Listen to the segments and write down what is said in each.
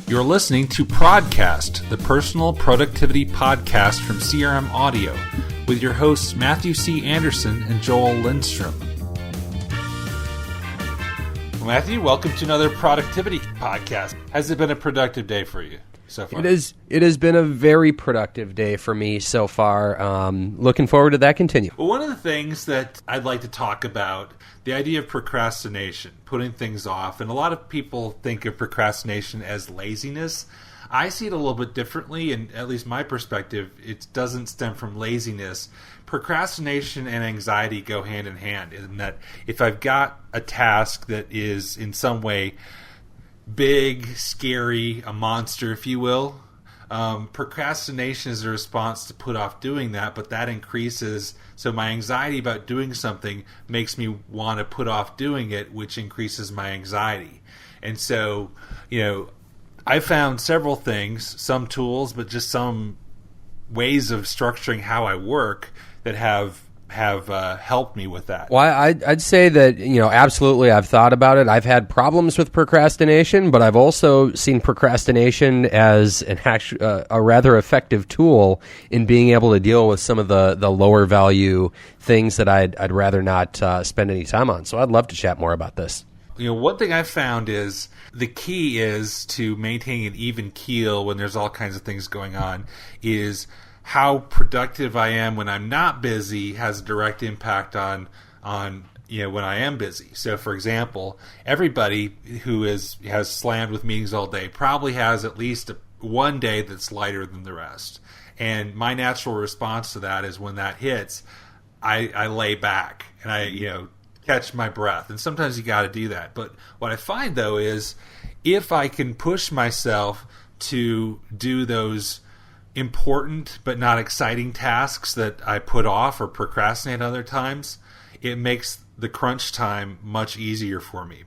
You're listening to ProdCast, the personal productivity podcast from CRM Audio, with your hosts Matthew C. Anderson and Joel Lindstrom. Well, Matthew, welcome to another productivity podcast. Has it been a productive day for you so far? It has been a very productive day for me so far. Looking forward to that continue. Well, one of the things that I'd like to talk about, the idea of procrastination, putting things off. And a lot of people think of procrastination as laziness. I see it a little bit differently, and at least my perspective, it doesn't stem from laziness. Procrastination and anxiety go hand in hand, in that if I've got a task that is in some way big, scary, a monster, if you will, procrastination is a response to put off doing that, but that increases. So my anxiety about doing something makes me want to put off doing it, which increases my anxiety. And so, I found several things, some tools, but just some ways of structuring how I work that have helped me with that. Well, I'd say that, absolutely I've thought about it. I've had problems with procrastination, but I've also seen procrastination as a rather effective tool in being able to deal with some of the lower value things that I'd rather not spend any time on. So I'd love to chat more about this. One thing I've found is the key is to maintaining an even keel when there's all kinds of things going on is how productive I am when I'm not busy has a direct impact on when I am busy. So, for example, everybody who has slammed with meetings all day probably has at least one day that's lighter than the rest. And my natural response to that is when that hits, I lay back and I catch my breath. And sometimes you got to do that. But what I find, though, is if I can push myself to do those important but not exciting tasks that I put off or procrastinate other times, it makes the crunch time much easier for me.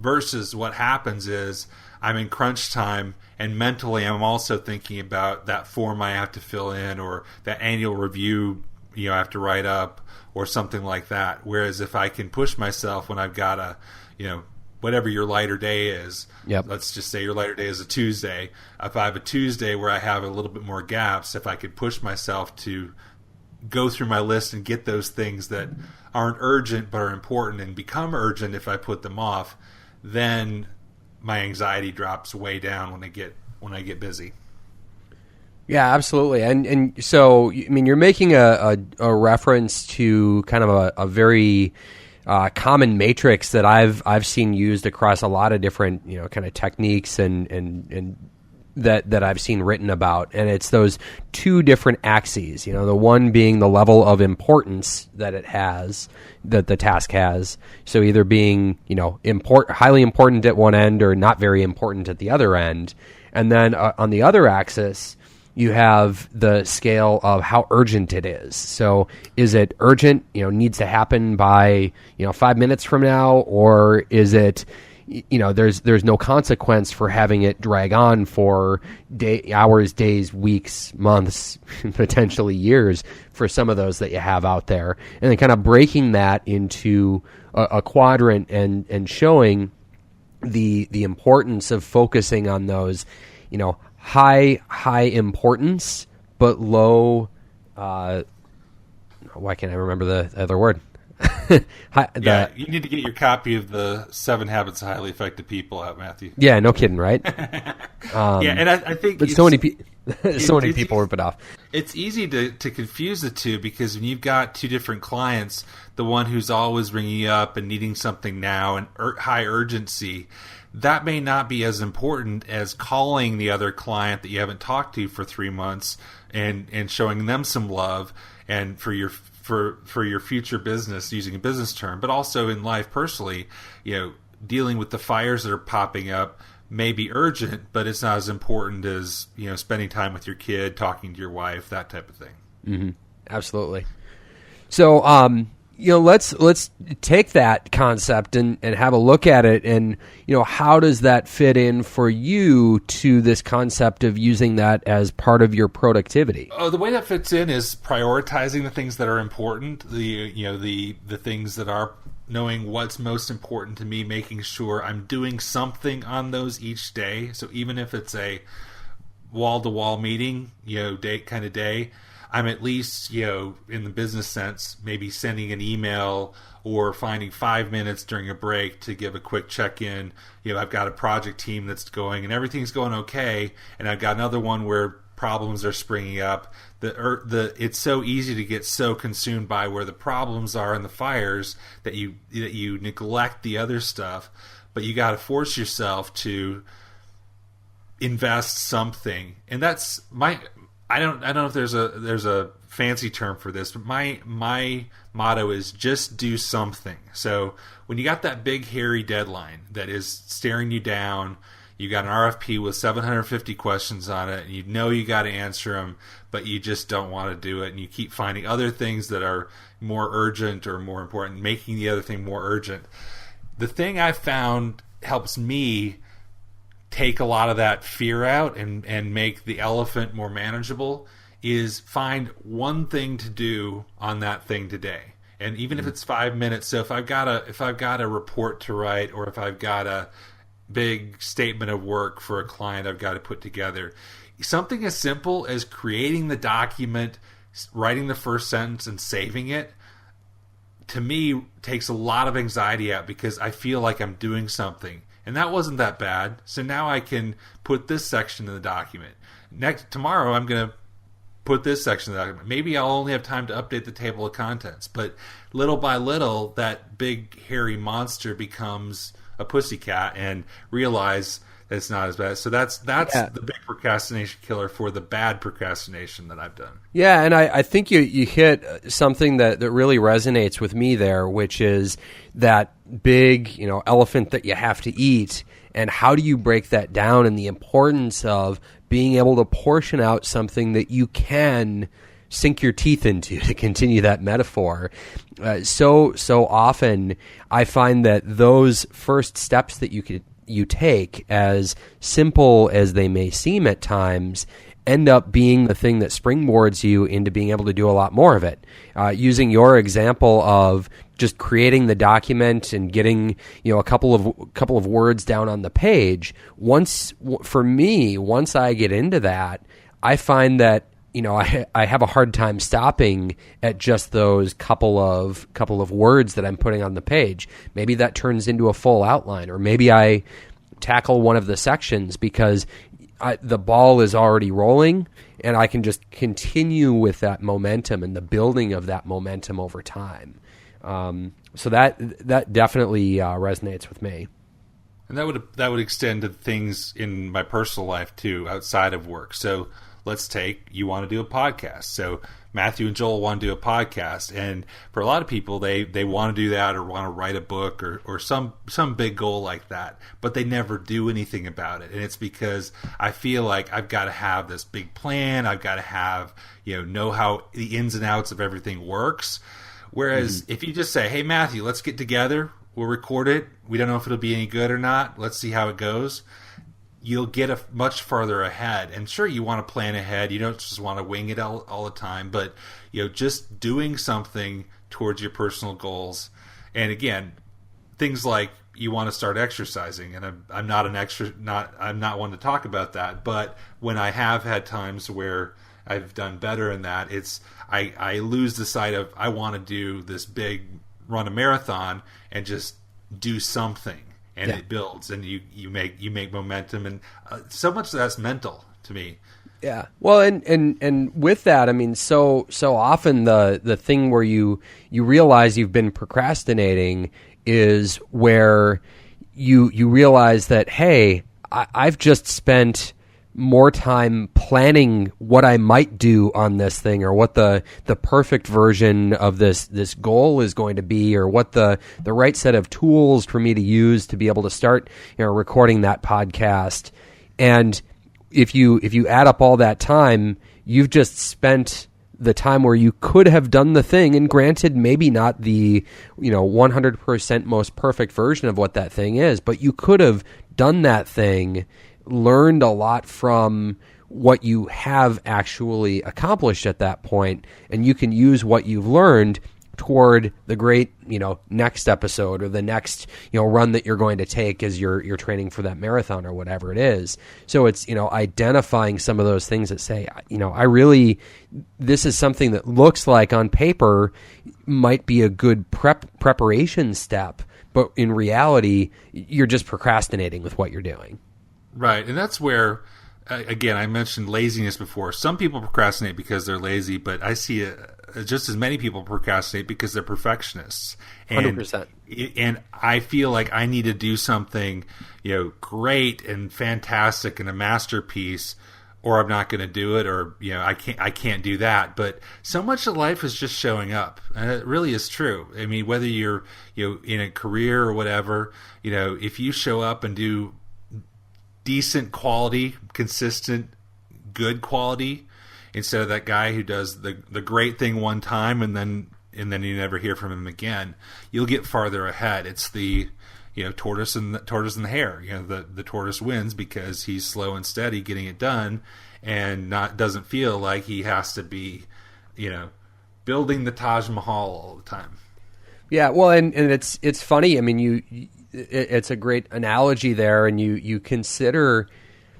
Versus what happens is I'm in crunch time and mentally I'm also thinking about that form I have to fill in or that annual review I have to write up or something like that. Whereas if I can push myself when I've got a, whatever your lighter day is, yep. Let's just say your lighter day is a Tuesday. If I have a Tuesday where I have a little bit more gaps, if I could push myself to go through my list and get those things that aren't urgent but are important and become urgent if I put them off, then my anxiety drops way down when I get busy. Yeah, absolutely. And so, you're making a reference to kind of a very common matrix that I've seen used across a lot of different, kind of techniques and that I've seen written about. And it's those two different axes, the one being the level of importance that it has, that the task has. So either being, highly important at one end or not very important at the other end. And then on the other axis, you have the scale of how urgent it is. So is it urgent, needs to happen by, 5 minutes from now, or is it, there's no consequence for having it drag on for hours, days, weeks, months, potentially years for some of those that you have out there. And then kind of breaking that into a quadrant and showing the importance of focusing on those, high importance, but low, why can't I remember the other word? You need to get your copy of the 7 Habits of Highly Effective People out, Matthew. Yeah, no kidding, right? And I think... But so many people rip it off. It's easy to confuse the two because when you've got two different clients, the one who's always ringing you up and needing something now and high urgency, that may not be as important as calling the other client that you haven't talked to for 3 months and showing them some love and for your future business, using a business term, but also in life personally, dealing with the fires that are popping up may be urgent, but it's not as important as, spending time with your kid, talking to your wife, that type of thing. Mm-hmm. Absolutely. So, let's take that concept and have a look at it and, how does that fit in for you to this concept of using that as part of your productivity? Oh, the way that fits in is prioritizing the things that are important, the things that are knowing what's most important to me, making sure I'm doing something on those each day. So even if it's a wall-to-wall meeting, day, I'm at least, in the business sense, maybe sending an email or finding 5 minutes during a break to give a quick check-in. I've got a project team that's going and everything's going okay, and I've got another one where problems are springing up. It's so easy to get so consumed by where the problems are and the fires that you neglect the other stuff. But you got to force yourself to invest something, and that's my. I don't know if there's a fancy term for this, but my motto is just do something. So when you got that big hairy deadline that is staring you down, you got an RFP with 750 questions on it, and you got to answer them, but you just don't want to do it, and you keep finding other things that are more urgent or more important, making the other thing more urgent. The thing I found helps me take a lot of that fear out and make the elephant more manageable is find one thing to do on that thing today. And even if it's 5 minutes, so if I've got a report to write, or if I've got a big statement of work for a client I've got to put together, something as simple as creating the document, writing the first sentence and saving it, to me takes a lot of anxiety out, because I feel like I'm doing something. And that wasn't that bad. So now I can put this section in the document. Tomorrow I'm going to put this section in the document. Maybe I'll only have time to update the table of contents. But little by little, that big hairy monster becomes a pussycat, and realize that it's not as bad. So that's the big procrastination killer for the bad procrastination that I've done. Yeah, and I think you hit something that really resonates with me there, which is that big elephant that you have to eat, and how do you break that down, and the importance of being able to portion out something that you can sink your teeth into, to continue that metaphor. So often I find that those first steps that you take, as simple as they may seem at times, end up being the thing that springboards you into being able to do a lot more of it. Using your example of just creating the document and getting a couple of words down on the page, once I get into that, I find that I have a hard time stopping at just those couple of words that I'm putting on the page. Maybe that turns into a full outline, or maybe I tackle one of the sections because the ball is already rolling, and I can just continue with that momentum and the building of that momentum over time. So that definitely resonates with me. And that would extend to things in my personal life too, outside of work. So let's take, you want to do a podcast. So Matthew and Joel want to do a podcast, and for a lot of people, they want to do that, or want to write a book, or some big goal like that, but they never do anything about it. And it's because I feel like I've got to have this big plan. I've got to have know how the ins and outs of everything works. Whereas if you just say, hey Matthew, let's get together, we'll record it. We don't know if it'll be any good or not. Let's see how it goes. You'll get much farther ahead. And sure, you want to plan ahead. You don't just want to wing it all the time. But just doing something towards your personal goals. And again, things like you want to start exercising. And I'm not one to talk about that. But when I have had times where I've done better in that, I lose the sight of, I want to do this big, run a marathon and just do something. And it builds, and you make momentum, and so much of that's mental to me. Yeah. Well, and with that, I mean, so often the thing where you realize you've been procrastinating is where you realize that, hey, I've just spent more time planning what I might do on this thing, or what the perfect version of this goal is going to be, or what the right set of tools for me to use to be able to start recording that podcast. And if you add up all that time, you've just spent the time where you could have done the thing, and granted, maybe not the 100% most perfect version of what that thing is, but you could have done that thing, learned a lot from what you have actually accomplished at that point, and you can use what you've learned toward the great, next episode or the next, run that you're going to take as you're training for that marathon or whatever it is. So it's, identifying some of those things that say, this is something that looks like on paper might be a good preparation step, but in reality, you're just procrastinating with what you're doing. Right. And that's where, again, I mentioned laziness before. Some people procrastinate because they're lazy, but I see just as many people procrastinate because they're perfectionists. And, 100%. And I feel like I need to do something, great and fantastic and a masterpiece, or I'm not going to do it, or I can't do that. But so much of life is just showing up, and it really is true. I mean, whether you're in a career or whatever, if you show up and do decent quality, consistent, good quality, instead of that guy who does the great thing one time and then you never hear from him again, you'll get farther ahead. It's the tortoise and the hare. The tortoise wins because he's slow and steady getting it done, and doesn't feel like he has to be building the Taj Mahal all the time. Yeah, well, and it's funny. I mean, it's a great analogy there, and you consider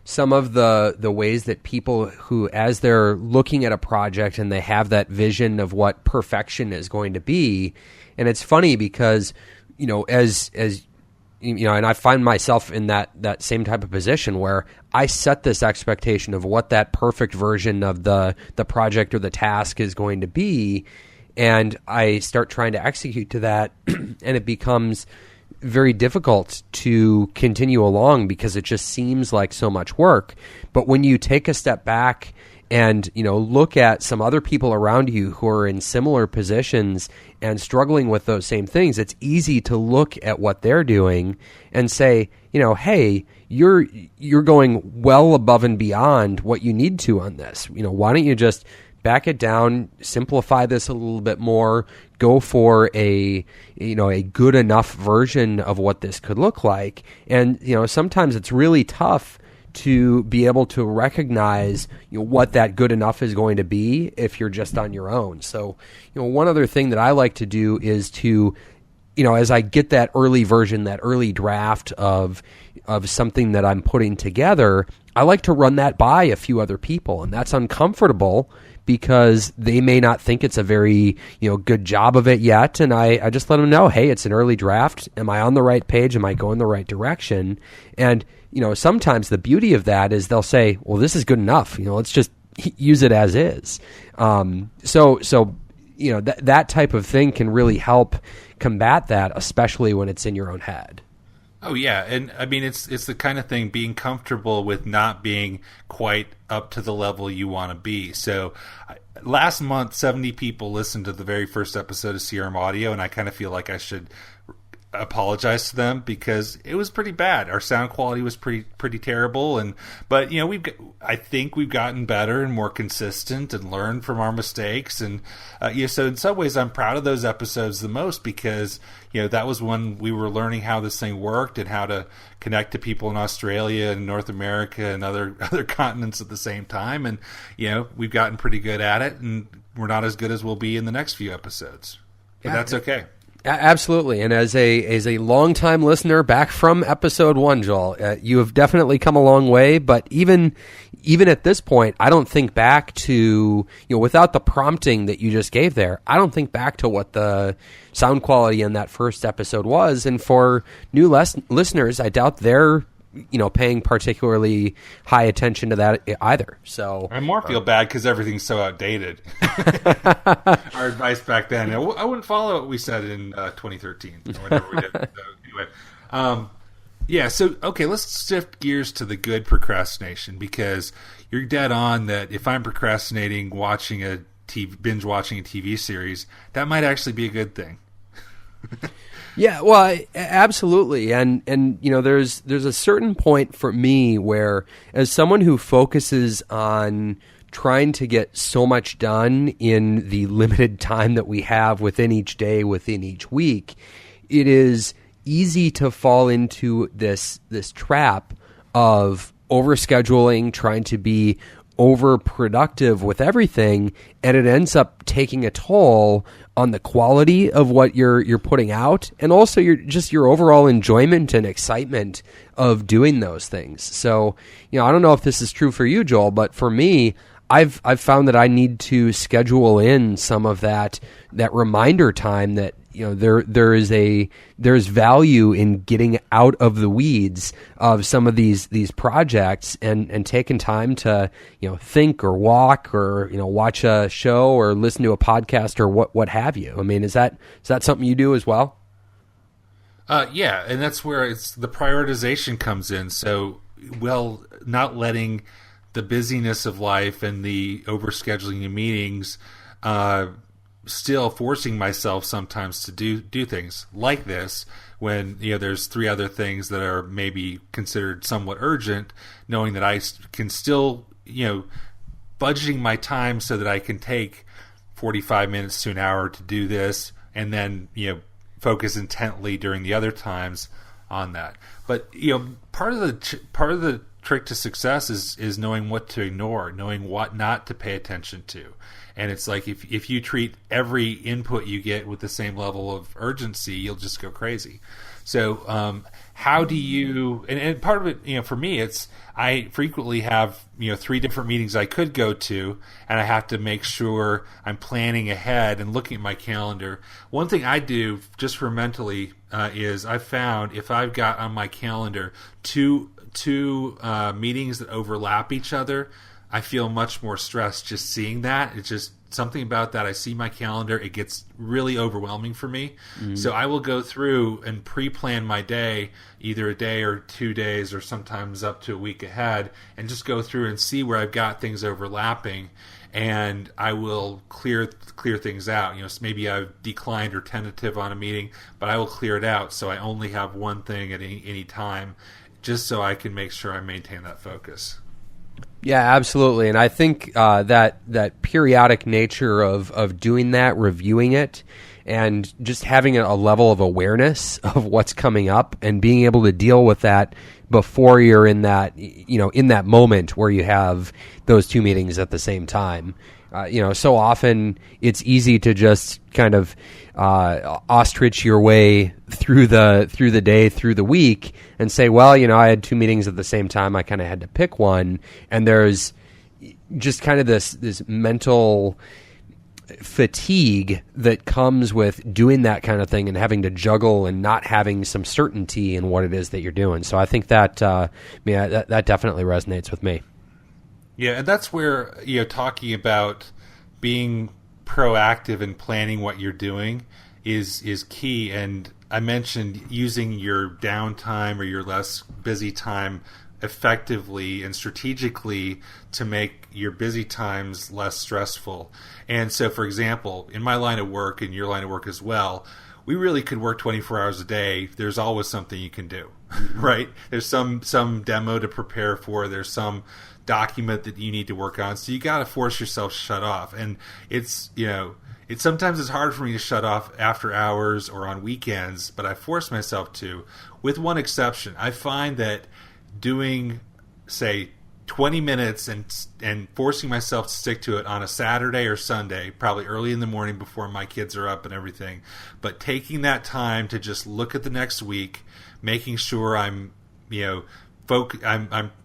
some of the ways that people who, as they're looking at a project and they have that vision of what perfection is going to be, and it's funny because as and I find myself in that same type of position where I set this expectation of what that perfect version of the project or the task is going to be, and I start trying to execute to that, and it becomes very difficult to continue along because it just seems like so much work. But when you take a step back and look at some other people around you who are in similar positions and struggling with those same things, it's easy to look at what they're doing and say, hey, you're going well above and beyond what you need to on this. Why don't you just back it down, simplify this a little bit more, go for a good enough version of what this could look like. And sometimes it's really tough to be able to recognize what that good enough is going to be if you're just on your own. So one other thing that I like to do is to as I get that early version, that early draft of something that I'm putting together, I like to run that by a few other people, and that's uncomfortable because they may not think it's a very good job of it yet, and I just let them know, hey, it's an early draft. Am I on the right page? Am I going the right direction? And sometimes the beauty of that is they'll say, well, this is good enough. Let's just use it as is. So that type of thing can really help combat that, especially when it's in your own head. Oh yeah, and I mean it's the kind of thing, being comfortable with not being quite up to the level you want to be. So last month 70 people listened to the very first episode of CRM Audio, and I kind of feel like I should apologize to them because it was pretty bad. Our sound quality was pretty terrible, but I think we've gotten better and more consistent and learned from our mistakes, and so in some ways I'm proud of those episodes the most because that was when we were learning how this thing worked and how to connect to people in Australia and North America and other continents at the same time, and we've gotten pretty good at it, and we're not as good as we'll be in the next few episodes, but that's okay. Absolutely, and as a longtime listener back from episode 1, Joel, you have definitely come a long way. But even at this point, I don't think back to without the prompting that you just gave there, I don't think back to what the sound quality in that first episode was. And for new listeners, I doubt they're paying particularly high attention to that either. So I more feel bad because everything's so outdated. Our advice back then, I wouldn't follow what we said in 2013 or whatever we did. So anyway, so okay, let's shift gears to the good procrastination, because you're dead on that if I'm procrastinating binge watching a TV series, that might actually be a good thing. Yeah, well, absolutely, and there's a certain point for me where, as someone who focuses on trying to get so much done in the limited time that we have within each day, within each week, it is easy to fall into this trap of overscheduling, trying to be overproductive with everything, and it ends up taking a toll on the quality of what you're putting out, and also your overall enjoyment and excitement of doing those things. So, I don't know if this is true for you, Joel, but for me, I've found that I need to schedule in some of that reminder time that there's value in getting out of the weeds of some of these projects and taking time to think or walk or watch a show or listen to a podcast or what have you. I mean, is that something you do as well? Yeah, and that's where the prioritization comes in. So, not letting the busyness of life and the overscheduling of meetings, still forcing myself sometimes to do things like this when there's 3 other things that are maybe considered somewhat urgent, knowing that I can still budgeting my time so that I can take 45 minutes to an hour to do this, and then focus intently during the other times on that. But part of the trick to success is knowing what to ignore, knowing what not to pay attention to. And it's like if you treat every input you get with the same level of urgency, you'll just go crazy. So how do you? And part of it, for me, it's I frequently have 3 different meetings I could go to, and I have to make sure I'm planning ahead and looking at my calendar. One thing I do just for mentally is I've found if I've got on my calendar two meetings that overlap each other, I feel much more stressed just seeing that. It's just something about that. I see my calendar, it gets really overwhelming for me. Mm-hmm. So I will go through and pre-plan my day, either a day or 2 days or sometimes up to a week ahead, and just go through and see where I've got things overlapping, and I will clear things out. So maybe I've declined or tentative on a meeting, but I will clear it out so I only have one thing at any time, just so I can make sure I maintain that focus. Yeah, absolutely. And I think that periodic nature of doing that, reviewing it, and just having a level of awareness of what's coming up and being able to deal with that before you're in that moment where you have those 2 meetings at the same time. So often it's easy to just kind of ostrich your way through the day, through the week, and say, well, I had 2 meetings at the same time. I kind of had to pick one, and there's just kind of this mental fatigue that comes with doing that kind of thing and having to juggle and not having some certainty in what it is that you're doing. So I think that that definitely resonates with me. Yeah, and that's where talking about being proactive and planning what you're doing is key. And I mentioned using your downtime or your less busy time effectively and strategically to make your busy times less stressful. And so, for example, in my line of work and your line of work as well, we really could work 24 hours a day. There's always something you can do, right? There's some demo to prepare for. There's some document that you need to work on. So you got to force yourself to shut off. And it's sometimes it's hard for me to shut off after hours or on weekends, but I force myself to, with one exception. I find that doing, say, 20 minutes and forcing myself to stick to it on a Saturday or Sunday, probably early in the morning before my kids are up and everything, but taking that time to just look at the next week, making sure I'm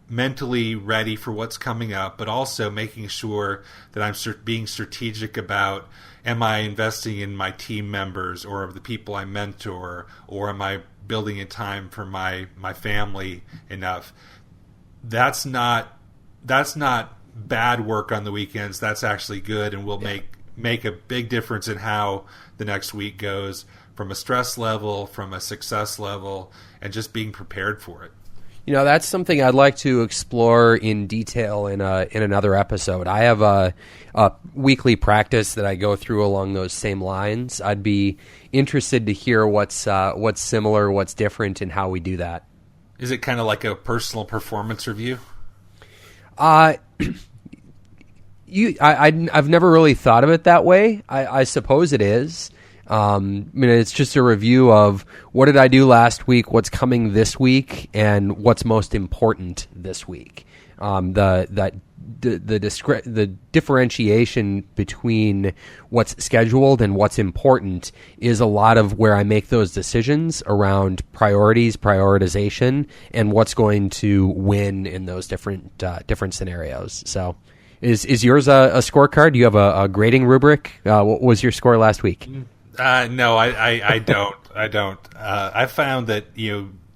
mentally ready for what's coming up, but also making sure that I'm being strategic about, am I investing in my team members or the people I mentor, or am I building in time for my family enough? That's not bad work on the weekends. That's actually good, and will make a big difference in how the next week goes, from a stress level, from a success level, and just being prepared for it. That's something I'd like to explore in detail in another episode. I have a weekly practice that I go through along those same lines. I'd be interested to hear what's similar, what's different, and how we do that. Is it kind of like a personal performance review? I've never really thought of it that way. I suppose it is. It's just a review of what did I do last week, what's coming this week, and what's most important this week. the differentiation between what's scheduled and what's important is a lot of where I make those decisions around priorities, prioritization, and what's going to win in those different scenarios. So, is yours a scorecard? Do you have a grading rubric? What was your score last week? No, I don't. I don't. I found that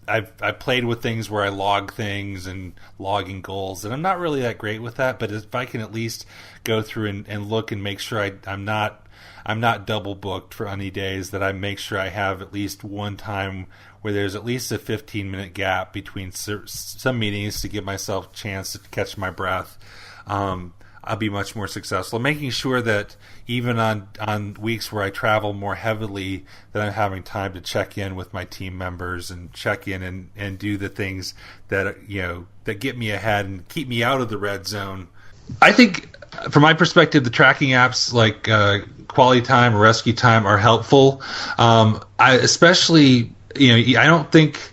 I've played with things where I log things and logging goals, and I'm not really that great with that. But if I can at least go through and look and make sure I'm not double booked for any days, that I make sure I have at least one time where there's at least a 15-minute gap between some meetings to give myself a chance to catch my breath. I'll be much more successful. Making sure that even on weeks where I travel more heavily, that I'm having time to check in with my team members and check in and do the things that that get me ahead and keep me out of the red zone. I think, from my perspective, the tracking apps like Quality Time or Rescue Time are helpful. I don't think.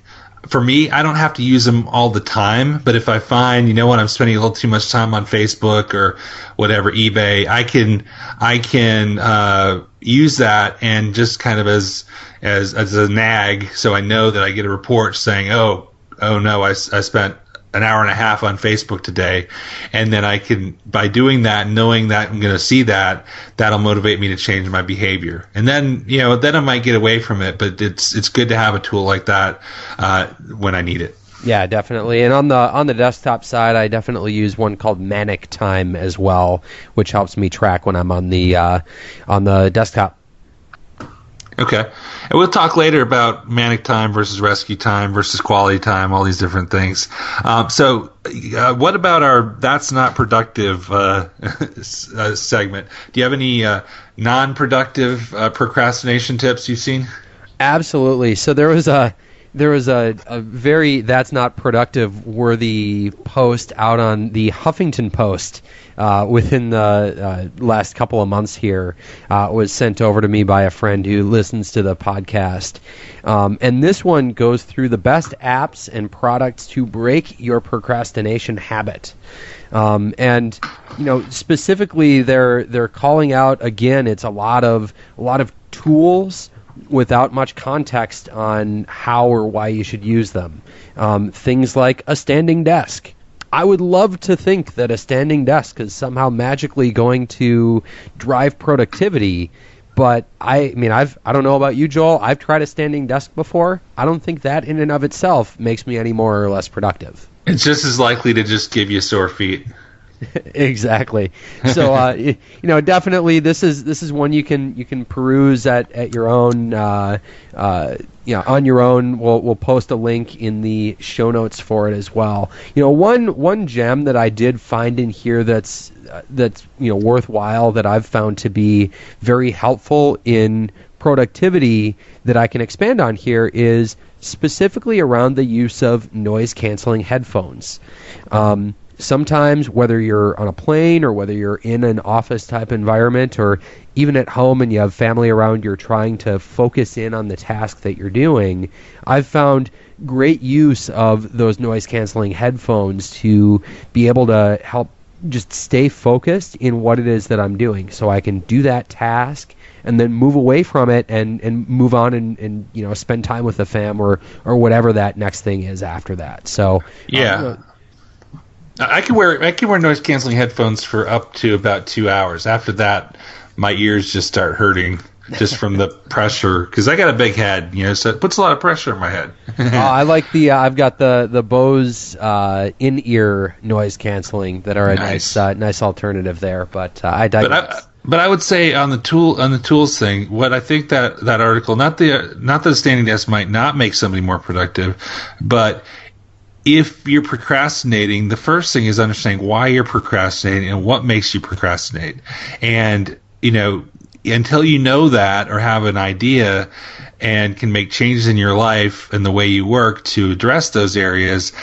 For me, I don't have to use them all the time, but if I find, I'm spending a little too much time on Facebook or whatever, eBay, I can use that and just kind of as a nag, so I know that I get a report saying, oh no, I spent an hour and a half on Facebook today, and then I can, by doing that, knowing that I'm going to see that'll motivate me to change my behavior. And then, then I might get away from it, but it's good to have a tool like that when I need it. Yeah, definitely. And on the desktop side, I definitely use one called Manic Time as well, which helps me track when I'm on the desktop. Okay. And we'll talk later about Manic Time versus Rescue Time versus Quality Time, all these different things. So what about our That's Not Productive segment? Do you have any non-productive procrastination tips you've seen? Absolutely. So there was a very That's Not Productive worthy post out on the Huffington Post within the last couple of months here. Was sent over to me by a friend who listens to the podcast. And this one goes through the best apps and products to break your procrastination habit. And specifically they're calling out, again, it's a lot of tools without much context on how or why you should use them. Things like a standing desk. I would love to think that a standing desk is somehow magically going to drive productivity, but I don't know about you, Joel. I've tried a standing desk before. I don't think that in and of itself makes me any more or less productive. It's just as likely to just give you sore feet. Exactly. So definitely this is one you can peruse at your own on your own. We'll post a link in the show notes for it as well. One gem that I did find in here that's worthwhile, that I've found to be very helpful in productivity, that I can expand on here, is specifically around the use of noise canceling headphones. Sometimes, whether you're on a plane or whether you're in an office type environment or even at home and you have family around, you're trying to focus in on the task that you're doing, I've found great use of those noise canceling headphones to be able to help just stay focused in what it is that I'm doing, so I can do that task and then move away from it and move on and spend time with the fam or whatever that next thing is after that. So yeah. I can wear noise canceling headphones for up to about 2 hours. After that, my ears just start hurting just from the pressure, because I got a big head, so it puts a lot of pressure on my head. I like I've got the Bose in-ear noise canceling that are a nice alternative there. But I digress. But I would say on the tools thing, what I think that article, not that a standing desk might not make somebody more productive, but if you're procrastinating, the first thing is understanding why you're procrastinating and what makes you procrastinate. And, until you know that or have an idea and can make changes in your life and the way you work to address those areas,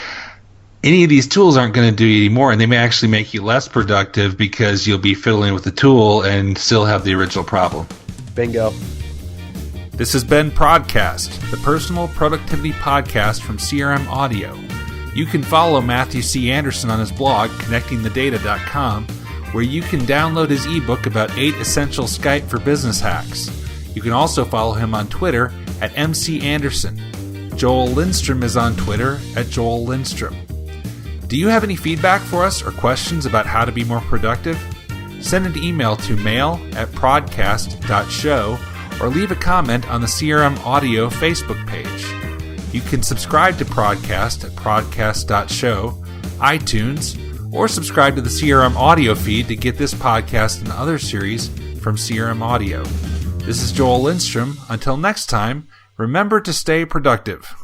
any of these tools aren't going to do you anymore, and they may actually make you less productive because you'll be fiddling with the tool and still have the original problem. Bingo. This has been ProdCast, the personal productivity podcast from CRM Audio. You can follow Matthew C. Anderson on his blog, connectingthedata.com, where you can download his ebook about 8 essential Skype for business hacks. You can also follow him on Twitter at MC Anderson. Joel Lindstrom is on Twitter at Joel Lindstrom. Do you have any feedback for us or questions about how to be more productive? Send an email to mail@prodcast.show or leave a comment on the CRM Audio Facebook page. You can subscribe to ProdCast at prodcast.show, iTunes, or subscribe to the CRM Audio feed to get this podcast and other series from CRM Audio. This is Joel Lindstrom. Until next time, remember to stay productive.